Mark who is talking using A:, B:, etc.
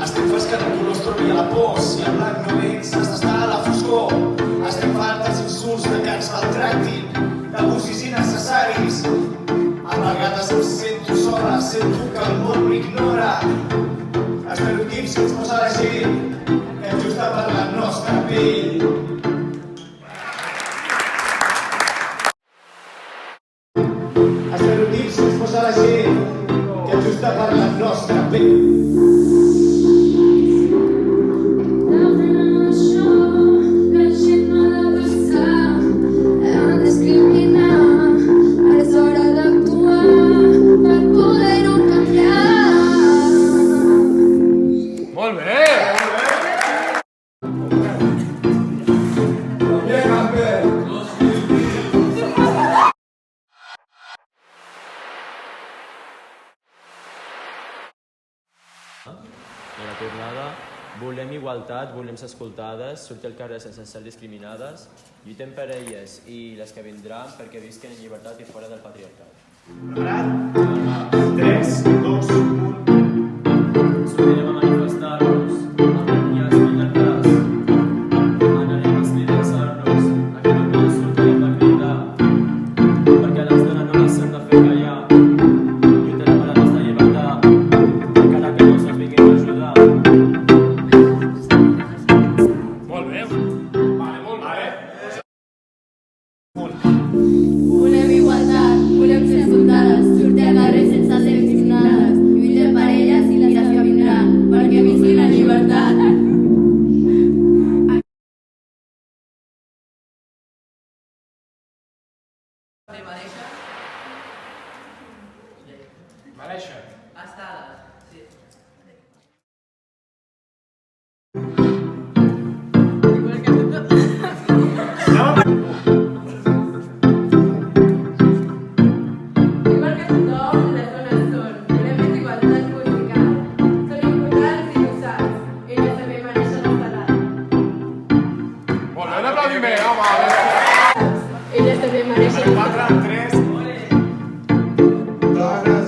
A: Estem farts que ningú no es trobi a la por. Si el blanc no vens, has d'estar a la foscor. Estem farts dels insults, de que ens maltractin, d'abusos innecessaris. A vegades em sento sola, sento que el món m'ignora. Estereotips que ens posa la gent, que és justa per la nostra pell. Estereotips que ens posa la gent, que és justa per la nostra pell.
B: Molt bé!
C: I la tornada, volem igualtat, volem ser escoltades, sortir al carrer sense ser discriminades, lluitem per elles i les que vindran perquè visquen en llibertat i fora del patriarcat.
A: Preparat? 3, 2, 1...
C: Sortirem a manifestar-nos, amb manies llibertats. Anarem a escridassar-nos, a que no podem sortirem a cridar, perquè les dones no les hem de fer callar. Lluitarem per la nostra llibertat, encara que no se'ns vinguin a ajudar.
B: Molt bé! Vale, molt bé!
D: Volem igualtat, volem ser escoltades, sortir al carrer sense ser discriminades, lluitem per elles i les que vindran, perquè visquin en llibertat.
B: Mereixen.
E: Estades, sí.
D: Igual que tothom, les dones són. Volem més igualtat musical. Són importants i usats. Elles també mereixen estar.
B: Molt bé, un aplaudiment, home!
D: Elles també mereixen estar.
A: 4, 3... Dones,